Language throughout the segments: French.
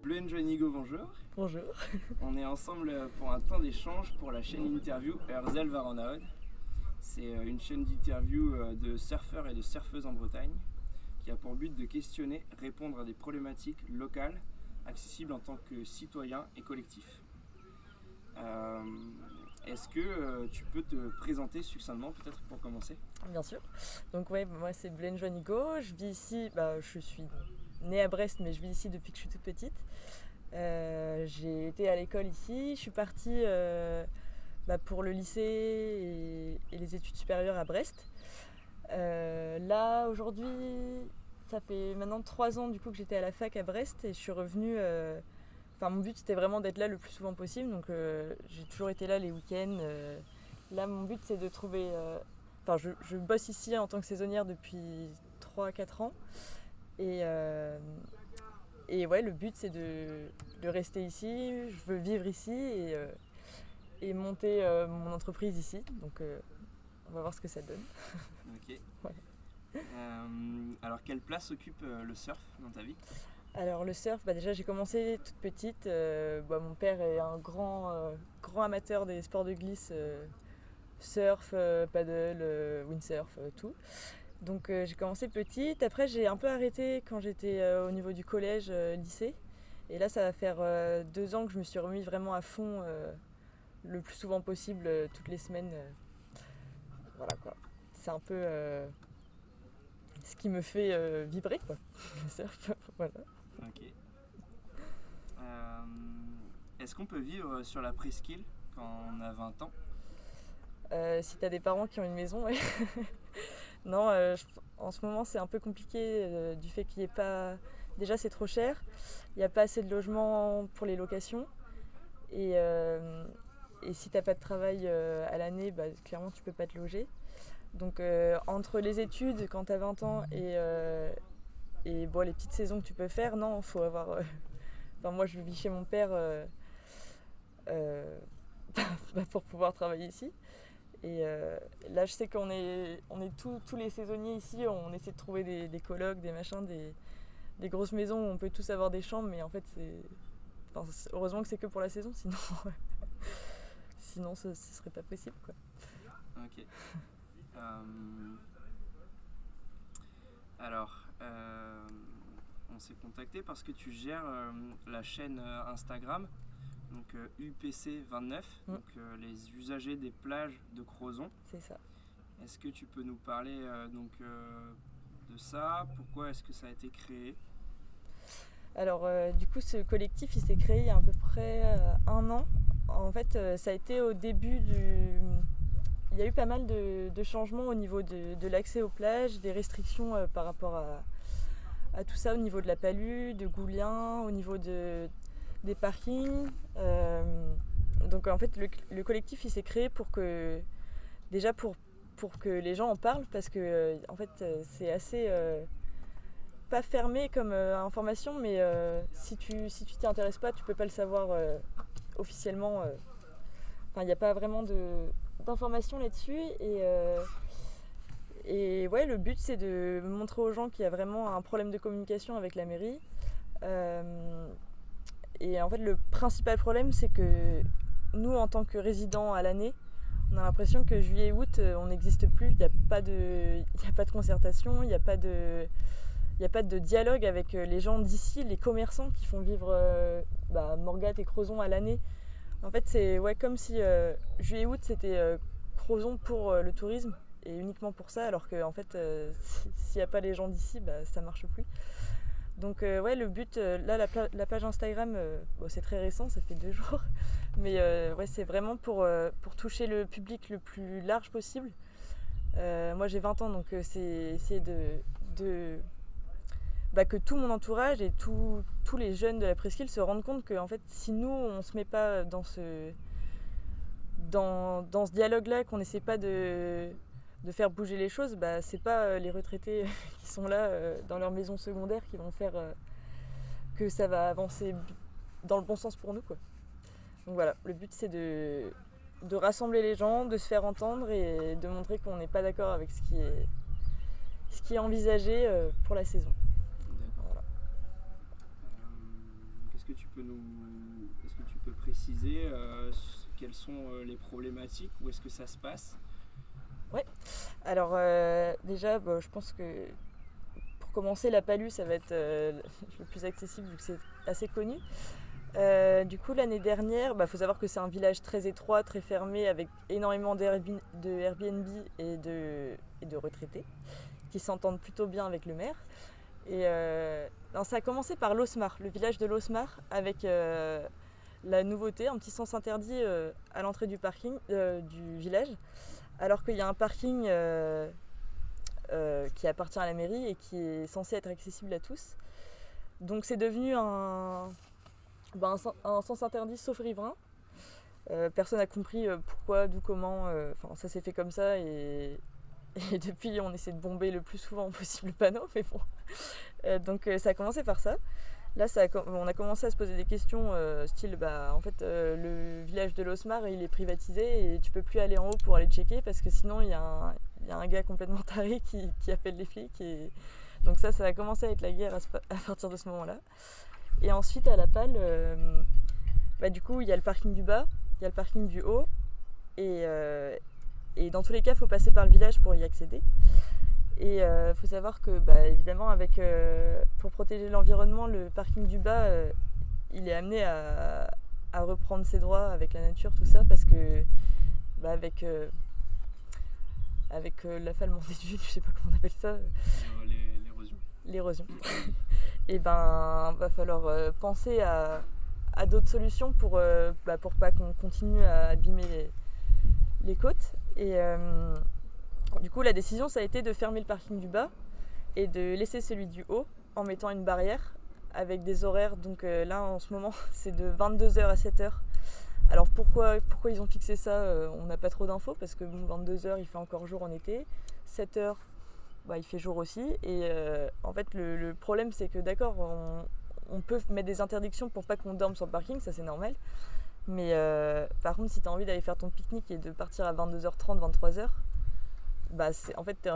Bleu Njonigo, bonjour. Bonjour. On est ensemble pour un temps d'échange pour la chaîne interview Erzel Varanahod. C'est une chaîne d'interview de surfeurs et de surfeuses en Bretagne qui a pour but de questionner, répondre à des problématiques locales accessibles en tant que citoyen et collectif. Est-ce que tu peux te présenter succinctement peut-être pour commencer ? Bien sûr. Donc moi c'est Bleu Njonigo. Je vis ici, je suis née à Brest mais je vis ici depuis que je suis toute petite. J'ai été à l'école ici, je suis partie pour le lycée et les études supérieures à Brest. Là aujourd'hui, ça fait maintenant 3 ans du coup que j'étais à la fac à Brest et je suis revenue. Mon but c'était vraiment d'être là le plus souvent possible, donc j'ai toujours été là les week-ends. Là mon but c'est de trouver... je bosse ici en tant que saisonnière depuis 3-4 ans. Et le but c'est de rester ici, je veux vivre ici et monter mon entreprise ici. Donc on va voir ce que ça donne. Ok. Voilà. Alors quelle place occupe le surf dans ta vie ? Alors le surf, déjà j'ai commencé toute petite. Mon père est un grand amateur des sports de glisse, surf, paddle, windsurf, tout. Donc j'ai commencé petite. Après j'ai un peu arrêté quand j'étais au niveau du collège, lycée. Et là ça va faire 2 ans que je me suis remis vraiment à fond le plus souvent possible, toutes les semaines. Voilà quoi. C'est un peu ce qui me fait vibrer quoi, le surf. Voilà. Ok. Est-ce qu'on peut vivre sur la presqu'île quand on a 20 ans ? Si t'as des parents qui ont une maison, ouais. Non, en ce moment c'est un peu compliqué du fait qu'il n'y ait pas... Déjà c'est trop cher, il n'y a pas assez de logements pour les locations. Et si t'as pas de travail à l'année, clairement tu peux pas te loger. Donc entre les études quand t'as 20 ans et les petites saisons que tu peux faire, non, faut avoir... moi je vis chez mon père pour pouvoir travailler ici. Et là je sais qu'on est tous les saisonniers ici, on essaie de trouver des colocs, des machins, des grosses maisons où on peut tous avoir des chambres, mais en fait heureusement que c'est que pour la saison, sinon ce serait pas possible quoi. Ok. Alors, on s'est contacté parce que tu gères la chaîne Instagram, donc UPC29, donc les usagers des plages de Crozon. C'est ça. Est-ce que tu peux nous parler de ça ? Pourquoi est-ce que ça a été créé ? Alors du coup ce collectif il s'est créé il y a à peu près 1 an. En fait ça a été au début il y a eu pas mal de changements au niveau de l'accès aux plages, des restrictions par rapport à tout ça au niveau de la Palue, de Goulien, au niveau des parkings. Donc en fait le collectif il s'est créé pour que les gens en parlent, parce que en fait c'est assez pas fermé comme information, mais si tu t'y intéresses pas tu peux pas le savoir officiellement. Il n'y a pas vraiment d'informations là-dessus et le but c'est de montrer aux gens qu'il y a vraiment un problème de communication avec la mairie. Et en fait le principal problème c'est que nous en tant que résidents à l'année, on a l'impression que juillet et août on n'existe plus, il n'y a pas de concertation, il n'y a pas de dialogue avec les gens d'ici, les commerçants qui font vivre Morgat et Crozon à l'année. En fait c'est comme si juillet et août c'était Crozon pour le tourisme et uniquement pour ça, alors que en fait s'il n'y a pas les gens d'ici, ça marche plus. Donc le but, là la page Instagram, c'est très récent, ça fait 2 jours, mais c'est vraiment pour toucher le public le plus large possible. Moi j'ai 20 ans, donc c'est essayer que tout mon entourage et tous les jeunes de la presqu'île se rendent compte que en fait, si nous on se met pas dans ce dialogue-là, qu'on n'essaie pas de faire bouger les choses, c'est pas les retraités qui sont là dans leur maison secondaire qui vont faire que ça va avancer dans le bon sens pour nous quoi. Donc voilà, le but c'est de rassembler les gens, de se faire entendre et de montrer qu'on n'est pas d'accord avec ce qui est envisagé pour la saison. D'accord. Voilà. Qu'est-ce tu peux préciser quelles sont les problématiques, où est-ce que ça se passe? Ouais, alors déjà je pense que pour commencer la Palue ça va être le plus accessible vu que c'est assez connu. Du coup l'année dernière, faut savoir que c'est un village très étroit, très fermé avec énormément de Airbnb et de retraités qui s'entendent plutôt bien avec le maire. Et ça a commencé par Losmar, le village de Losmar, avec la nouveauté, un petit sens interdit à l'entrée du parking du village, alors qu'il y a un parking qui appartient à la mairie et qui est censé être accessible à tous. Donc c'est devenu un sens interdit sauf riverain. Personne n'a compris pourquoi, d'où, comment, ça s'est fait comme ça et depuis on essaie de bomber le plus souvent possible le panneau, mais bon. Donc ça a commencé par ça. Là on a commencé à se poser des questions style le village de Losmar il est privatisé et tu peux plus aller en haut pour aller checker parce que sinon il y a un gars complètement taré qui appelle les flics et donc ça a commencé à être la guerre à partir de ce moment-là. Et ensuite à la Palle, du coup il y a le parking du bas, il y a le parking du haut et dans tous les cas il faut passer par le village pour y accéder. Et faut savoir que évidemment pour protéger l'environnement, le parking du bas il est amené à reprendre ses droits avec la nature, tout ça, parce que avec l'affalement des dunes, je sais pas comment on appelle ça. L'érosion. Et va falloir penser à d'autres solutions pour pas qu'on continue à abîmer les côtes. Et du coup la décision ça a été de fermer le parking du bas et de laisser celui du haut en mettant une barrière avec des horaires. Donc là en ce moment c'est de 22h à 7h. Alors pourquoi ils ont fixé ça, on n'a pas trop d'infos parce que 22h il fait encore jour en été, 7h il fait jour aussi et en fait le problème c'est que d'accord on peut mettre des interdictions pour pas qu'on dorme sur le parking, ça c'est normal, mais par contre si tu as envie d'aller faire ton pique-nique et de partir à 22h30, 23h, en fait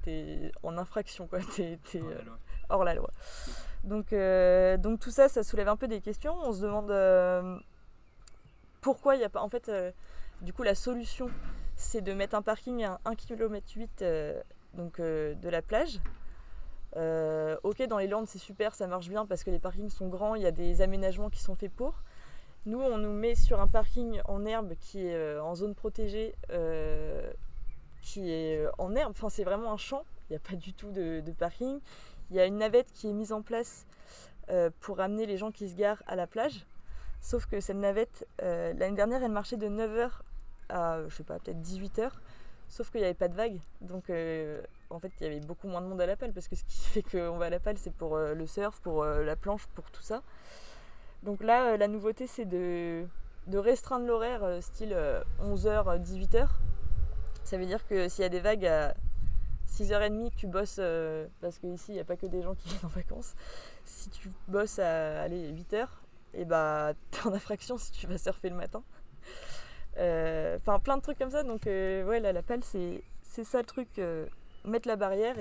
t'es en infraction quoi, t'es hors la loi. Donc tout ça soulève un peu des questions, on se demande pourquoi il n'y a pas, en fait du coup la solution c'est de mettre un parking à 1,8 km de la plage. Ok, dans les Landes c'est super, ça marche bien parce que les parkings sont grands, il y a des aménagements qui sont faits pour. Nous on nous met sur un parking en herbe qui est en zone protégée, qui est en herbe, c'est vraiment un champ, il n'y a pas du tout de parking. Il y a une navette qui est mise en place pour amener les gens qui se garent à la plage, sauf que cette navette, l'année dernière elle marchait de 9h à peut-être 18h, sauf qu'il n'y avait pas de vagues, donc en fait il y avait beaucoup moins de monde à la Palle parce que ce qui fait qu'on va à la Palle c'est pour le surf, pour la planche, pour tout ça. Donc là la nouveauté c'est de restreindre l'horaire style 11h, 18h. Ça veut dire que s'il y a des vagues à 6h30 que tu bosses, parce qu'ici il n'y a pas que des gens qui viennent en vacances, si tu bosses à 8h, et t'es en infraction si tu vas surfer le matin. Plein de trucs comme ça, donc la Palle c'est ça le truc, mettre la barrière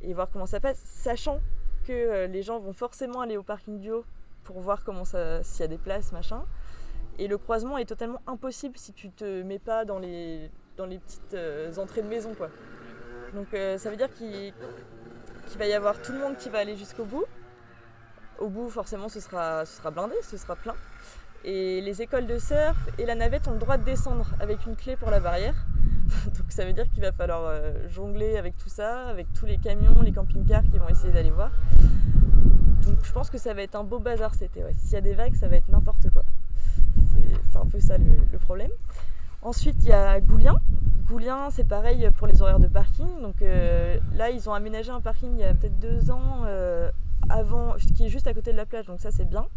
et voir comment ça passe, sachant que les gens vont forcément aller au parking du haut pour voir s'il y a des places, machin, et le croisement est totalement impossible si tu te mets pas dans les petites entrées de maison quoi. Donc ça veut dire qu'il va y avoir tout le monde qui va aller jusqu'au bout. Au bout forcément ce sera blindé, ce sera plein. Et les écoles de surf et la navette ont le droit de descendre avec une clé pour la barrière. Donc ça veut dire qu'il va falloir jongler avec tout ça, avec tous les camions, les camping-cars qui vont essayer d'aller voir. Donc je pense que ça va être un beau bazar cet été. Ouais. S'il y a des vagues, ça va être n'importe quoi. C'est un peu ça le problème. Ensuite il y a Goulien. Goulien c'est pareil pour les horaires de parking. Donc là ils ont aménagé un parking il y a peut-être 2 ans avant, qui est juste à côté de la plage, donc ça c'est bien.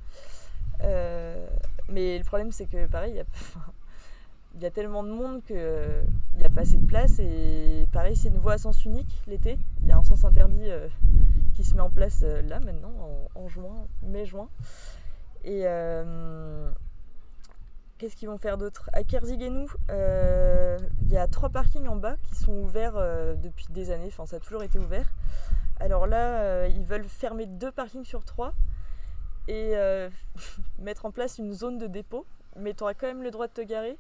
Mais le problème c'est que pareil il y a tellement de monde qu'il n'y a pas assez de place et pareil c'est une voie à sens unique l'été, il y a un sens interdit qui se met en place là maintenant en juin, mai-juin. Et qu'est-ce qu'ils vont faire d'autre? À Kerzigenou, il y a 3 parkings en bas qui sont ouverts depuis des années, ça a toujours été ouvert. Alors là ils veulent fermer 2 parkings sur 3. et mettre en place une zone de dépôt, mais tu auras quand même le droit de te garer.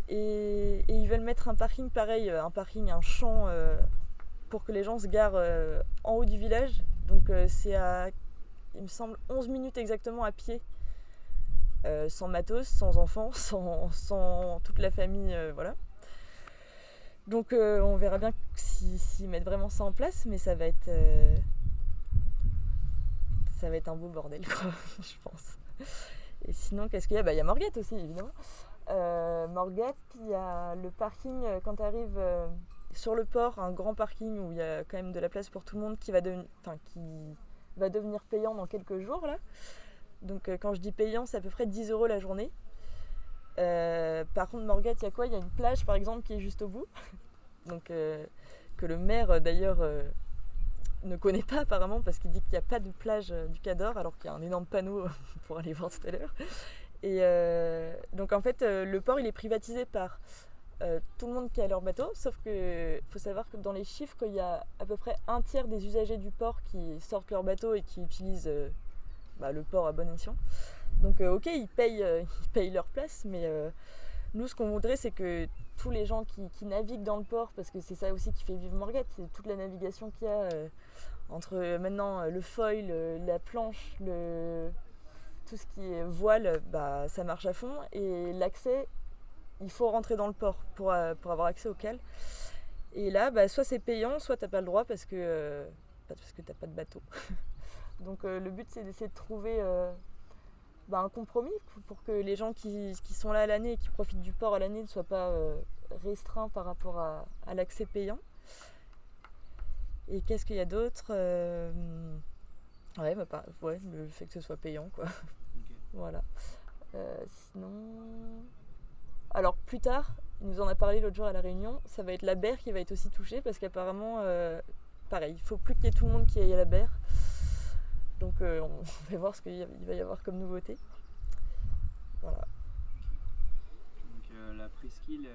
Et ils veulent mettre un parking pareil, un champ pour que les gens se garent en haut du village. Donc c'est à, il me semble, 11 minutes exactement à pied, sans matos, sans enfants, sans toute la famille, voilà. Donc on verra bien s'ils mettent vraiment ça en place, mais ça va être un beau bordel, quoi, je pense. Et sinon, qu'est-ce qu'il y a ? Il y a Morgette aussi, évidemment. Morgette, il y a le parking quand tu arrives sur le port, un grand parking où il y a quand même de la place pour tout le monde qui va devenir payant dans quelques jours là. Donc quand je dis payant, c'est à peu près 10 € la journée. Par contre, Morgette, il y a quoi ? Il y a une plage par exemple qui est juste au bout. Donc que le maire d'ailleurs ne connaît pas apparemment parce qu'il dit qu'il n'y a pas de plage du Cador alors qu'il y a un énorme panneau pour aller voir tout à l'heure. Et donc en fait le port il est privatisé par tout le monde qui a leur bateau, sauf que faut savoir que dans les chiffres il y a à peu près un tiers des usagers du port qui sortent leur bateau et qui utilisent le port à bon escient. Donc ok, ils payent leur place, mais nous ce qu'on voudrait c'est que tous les gens qui naviguent dans le port, parce que c'est ça aussi qui fait vivre Morgette, c'est toute la navigation qu'il y a entre maintenant le foil, la planche, tout ce qui est voile, ça marche à fond, et l'accès, il faut rentrer dans le port pour avoir accès au cale. Et là, soit c'est payant, soit t'as pas le droit parce que t'as pas de bateau. Donc le but c'est d'essayer de trouver un compromis pour que les gens qui sont là à l'année et qui profitent du port à l'année ne soient pas restreints par rapport à l'accès payant. Et qu'est-ce qu'il y a d'autre ? Le fait que ce soit payant, quoi. Okay. Voilà. Sinon... Alors plus tard, il nous en a parlé l'autre jour à la réunion, ça va être la berre qui va être aussi touchée parce qu'apparemment, pareil, il faut plus qu'il y ait tout le monde qui aille à la berre. Donc on va voir ce qu'il va y avoir comme nouveauté. Voilà. Donc la presqu'île,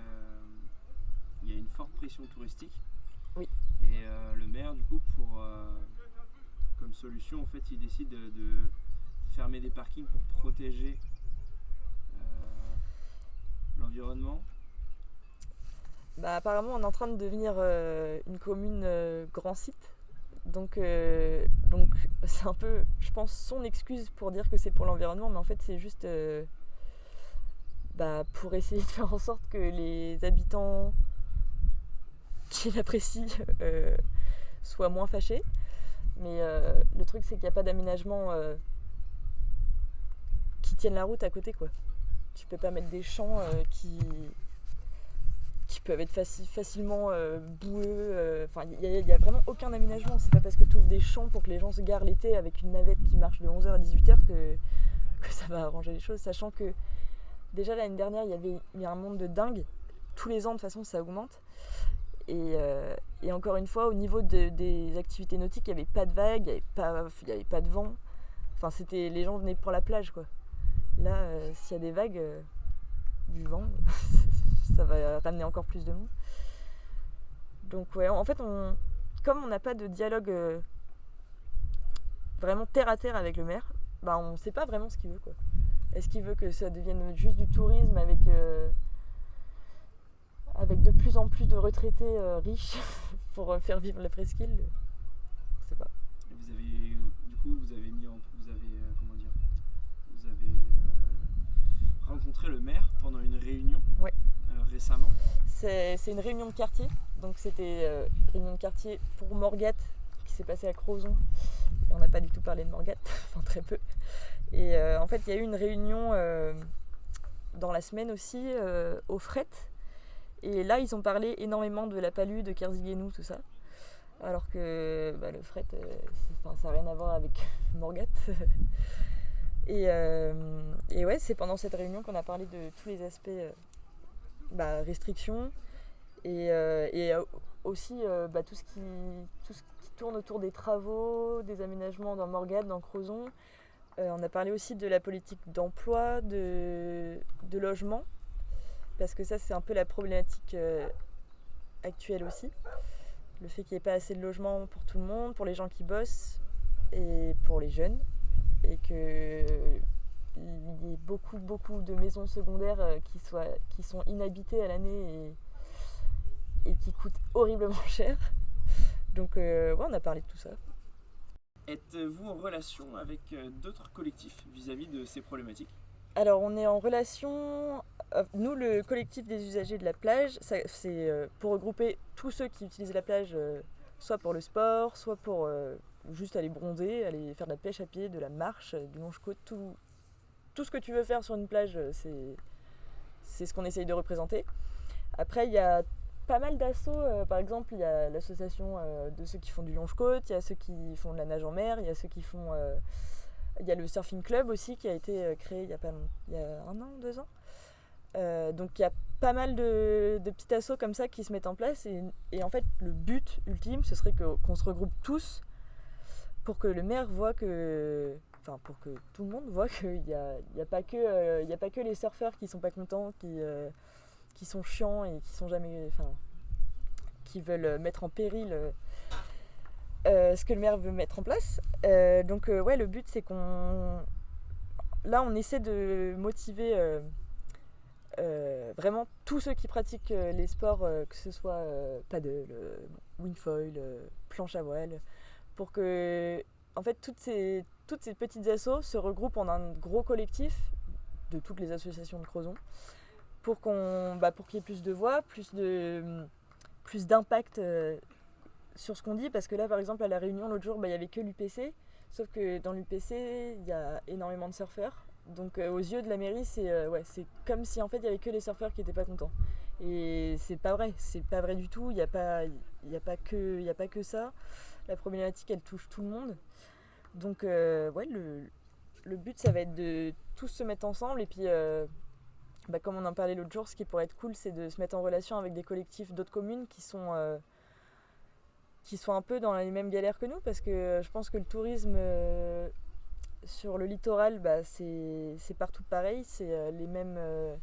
il y a une forte pression touristique. Oui. Et le maire, du coup, comme solution, en fait, il décide de fermer des parkings pour protéger l'environnement. Apparemment, on est en train de devenir une commune grand site. Donc c'est un peu, je pense, son excuse pour dire que c'est pour l'environnement, mais en fait c'est juste pour essayer de faire en sorte que les habitants qui l'apprécient soient moins fâchés. Mais le truc c'est qu'il n'y a pas d'aménagement qui tienne la route à côté, quoi. Tu peux pas mettre des champs qui peuvent être facilement boueux. Il n'y a vraiment aucun aménagement. C'est pas parce que tu ouvres des champs pour que les gens se garent l'été avec une navette qui marche de 11h à 18h que ça va arranger les choses. Sachant que déjà l'année dernière, il y avait un monde de dingue. Tous les ans, de toute façon, ça augmente. Et encore une fois, au niveau des activités nautiques, il n'y avait pas de vagues, il n'y avait pas de vent. Enfin, les gens venaient pour la plage, quoi. Là, s'il y a des vagues, du vent... ça va ramener encore plus de monde. Donc ouais, en fait, comme on n'a pas de dialogue vraiment terre à terre avec le maire, on ne sait pas vraiment ce qu'il veut, quoi. Est-ce qu'il veut que ça devienne juste du tourisme avec de plus en plus de retraités riches pour faire vivre la presqu'île ? Je sais pas. Et vous avez rencontré le maire pendant une réunion. Ouais. Récemment. C'est une réunion de quartier, donc c'était réunion de quartier pour Morgette qui s'est passée à Crozon. Et on n'a pas du tout parlé de Morgette, enfin très peu. Et en fait il y a eu une réunion dans la semaine aussi au Fret. Et là ils ont parlé énormément de la Palud, de Kersigounou, tout ça. Alors que le Fret, ça n'a rien à voir avec Morgette. Et ouais, c'est pendant cette réunion qu'on a parlé de tous les aspects restrictions et aussi tout ce qui tourne autour des travaux, des aménagements dans Morgette, dans Crozon. On a parlé aussi de la politique d'emploi, de logement, parce que ça c'est un peu la problématique actuelle aussi. Le fait qu'il n'y ait pas assez de logements pour tout le monde, pour les gens qui bossent et pour les jeunes. et que il y ait beaucoup de maisons secondaires qui sont inhabitées à l'année et qui coûtent horriblement cher. Donc on a parlé de tout ça. Êtes-vous en relation avec d'autres collectifs vis-à-vis de ces problématiques ? Alors on est en relation, nous le collectif des usagers de la plage, c'est pour regrouper tous ceux qui utilisent la plage, soit pour le sport, soit pour juste aller bronzer, aller faire de la pêche à pied, de la marche, du longe-côte, tout ce que tu veux faire sur une plage, c'est ce qu'on essaye de représenter. Après il y a pas mal d'assauts, par exemple il y a l'association de ceux qui font du longe-côte, il y a ceux qui font de la nage en mer, il y a ceux qui font... il y a le surfing club aussi qui a été créé il y a 1 an, 2 ans. Donc il y a pas mal de petits assos comme ça qui se mettent en place et en fait le but ultime ce serait qu'on se regroupe tous pour que le maire voit que... Enfin pour que tout le monde voit qu'il n'y a pas que les surfeurs qui sont pas contents, qui sont chiants et qui sont jamais... Enfin, qui veulent mettre en péril... ce que le maire veut mettre en place. Donc le but c'est qu'on... Là on essaie de motiver vraiment tous ceux qui pratiquent les sports, que ce soit paddle, wingfoil, planche à voile, pour que en fait toutes ces petites assos se regroupent en un gros collectif de toutes les associations de Crozon pour qu'il y ait plus de voix, plus d'impact sur ce qu'on dit, parce que là par exemple à la réunion l'autre jour il n'y avait que l'UPC, sauf que dans l'UPC il y a énormément de surfeurs, donc aux yeux de la mairie c'est comme si en fait il n'y avait que les surfeurs qui n'étaient pas contents, et c'est pas vrai du tout, il n'y a pas que ça, la problématique elle touche tout le monde, donc le but ça va être de tous se mettre ensemble, et puis comme on en parlait l'autre jour, ce qui pourrait être cool c'est de se mettre en relation avec des collectifs d'autres communes qui sont un peu dans les mêmes galères que nous, parce que je pense que le tourisme sur le littoral, c'est partout pareil, c'est les mêmes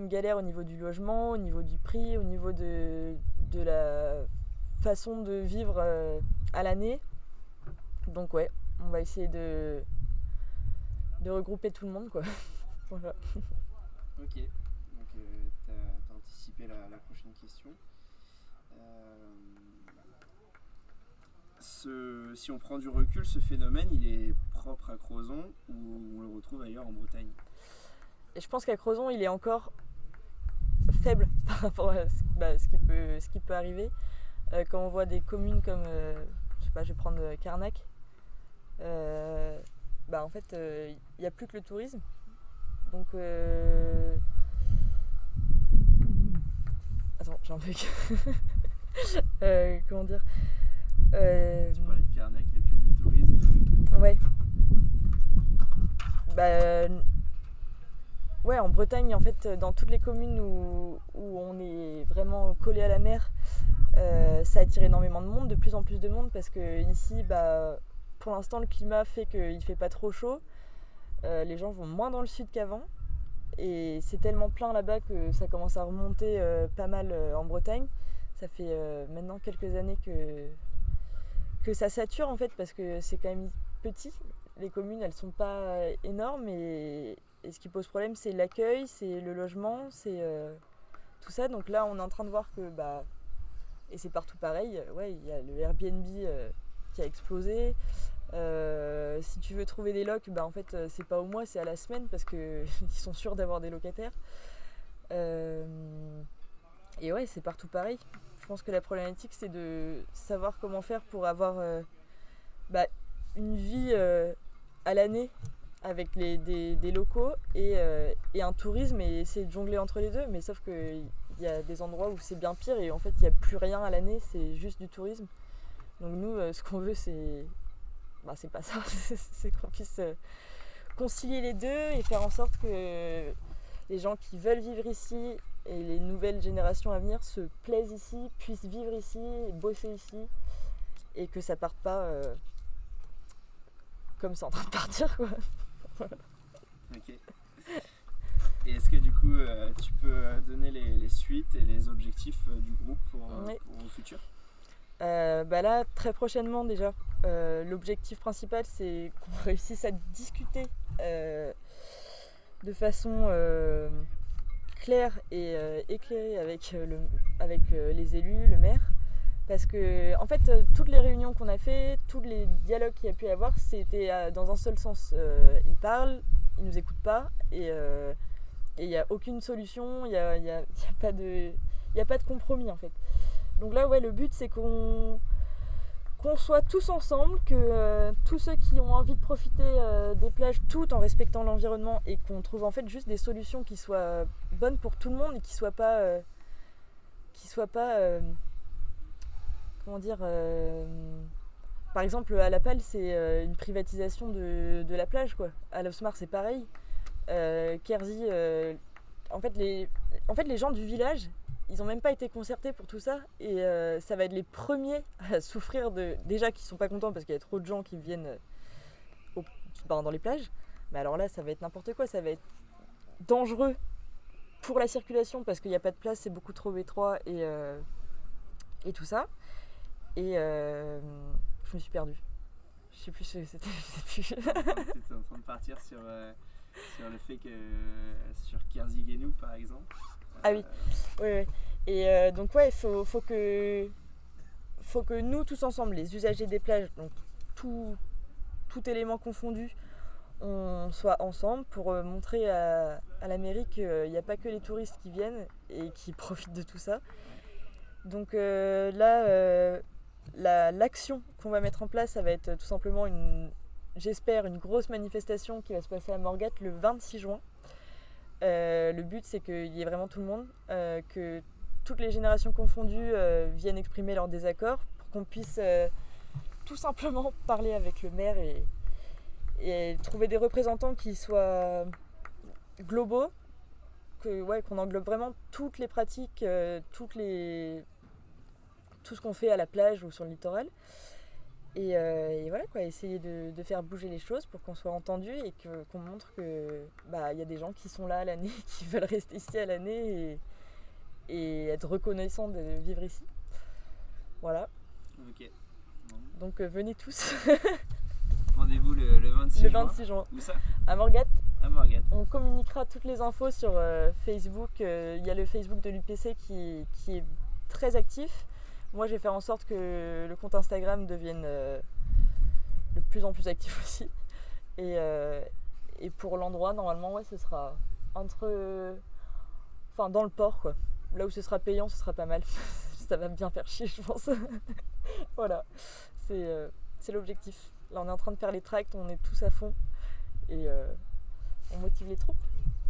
galères au niveau du logement, au niveau du prix, au niveau de la façon de vivre à l'année. Donc on va essayer de regrouper tout le monde, quoi. Voilà. Ok, donc t'as anticipé la prochaine question. Si on prend du recul, ce phénomène, il est propre à Crozon ou on le retrouve ailleurs en Bretagne ? Et je pense qu'à Crozon, il est encore faible par rapport à ce qui peut arriver. Quand on voit des communes comme, je vais prendre Carnac, en fait, il n'y a plus que le tourisme. Donc, attends, j'ai un bug. Comment dire ? Tu parlais de Carnac, il n'y a plus que le tourisme. Ouais. En Bretagne, en fait, dans toutes les communes où on est vraiment collé à la mer, ça attire énormément de monde, de plus en plus de monde, parce que ici, pour l'instant, le climat fait qu'il ne fait pas trop chaud. Les gens vont moins dans le sud qu'avant. Et c'est tellement plein là-bas que ça commence à remonter pas mal en Bretagne. Ça fait maintenant quelques années que ça sature, en fait, parce que c'est quand même petit. Les communes, elles sont pas énormes, et ce qui pose problème, c'est l'accueil, c'est le logement, c'est tout ça. Donc là, on est en train de voir que, et c'est partout pareil, il y a le Airbnb qui a explosé. Si tu veux trouver des locs, en fait, c'est pas au mois, c'est à la semaine, parce qu'ils sont sûrs d'avoir des locataires. Et c'est partout pareil. Je pense que la problématique, c'est de savoir comment faire pour avoir une vie à l'année avec des locaux et un tourisme, et essayer de jongler entre les deux. Mais sauf qu'il y a des endroits où c'est bien pire, et en fait, il n'y a plus rien à l'année, c'est juste du tourisme. Donc nous, ce qu'on veut, c'est pas ça, c'est qu'on puisse concilier les deux et faire en sorte que les gens qui veulent vivre ici et les nouvelles générations à venir se plaisent ici, puissent vivre ici, bosser ici, et que ça parte pas comme c'est en train de partir, quoi. Voilà. Ok. Et est-ce que du coup tu peux donner les suites et les objectifs du groupe pour le futur ? Là, très prochainement déjà, l'objectif principal, c'est qu'on réussisse à discuter de façon claire et éclairée avec les élus, le maire. Parce que, en fait, toutes les réunions qu'on a fait, tous les dialogues qu'il y a pu y avoir, c'était dans un seul sens. Ils parlent, ils nous écoutent pas, et il n'y a aucune solution, il n'y a pas de compromis, en fait. Donc là, ouais, le but, c'est qu'on soit tous ensemble, que tous ceux qui ont envie de profiter des plages, tout en respectant l'environnement, et qu'on trouve en fait juste des solutions qui soient bonnes pour tout le monde et qui soient pas comment dire, par exemple à La Palle, c'est une privatisation de la plage, quoi. À l'Osmar, c'est pareil. Quercy, en fait les gens du village, ils n'ont même pas été concertés pour tout ça, et ça va être les premiers à souffrir déjà qu'ils sont pas contents parce qu'il y a trop de gens qui viennent dans les plages. Mais alors là, ça va être n'importe quoi, ça va être dangereux pour la circulation parce qu'il n'y a pas de place, c'est beaucoup trop étroit et tout ça. Et je me suis perdue. Je sais plus ce que c'était. Tu étais en train de partir sur le fait que sur Quercy-Guénou par exemple. Ah oui, oui. Et donc ouais, faut que nous tous ensemble, les usagers des plages, donc tout élément confondu, on soit ensemble pour montrer à la mairie qu'il n'y a pas que les touristes qui viennent et qui profitent de tout ça. Donc là, l'action qu'on va mettre en place, ça va être tout simplement j'espère, une grosse manifestation qui va se passer à Morgat le 26 juin. Le but, c'est qu'il y ait vraiment tout le monde, que toutes les générations confondues viennent exprimer leur désaccord pour qu'on puisse tout simplement parler avec le maire et trouver des représentants qui soient globaux, qu'on englobe vraiment toutes les pratiques, tout ce qu'on fait à la plage ou sur le littoral. Et voilà quoi, essayer de faire bouger les choses pour qu'on soit entendu et qu'on montre que y a des gens qui sont là à l'année, qui veulent rester ici à l'année et être reconnaissants de vivre ici. Voilà. Ok. Donc venez tous. Rendez-vous le 26 juin. Le 26 juin. Où ça ? À Morgat. À Morgat. On communiquera toutes les infos sur Facebook. Il y a le Facebook de l'UPC qui est très actif. Moi, je vais faire en sorte que le compte Instagram devienne de plus en plus actif aussi. Et pour l'endroit, normalement, ouais, ce sera dans le port, quoi. Là où ce sera payant, ce sera pas mal. Ça va bien faire chier, je pense. Voilà, c'est l'objectif. Là, on est en train de faire les tracts, on est tous à fond et on motive les troupes.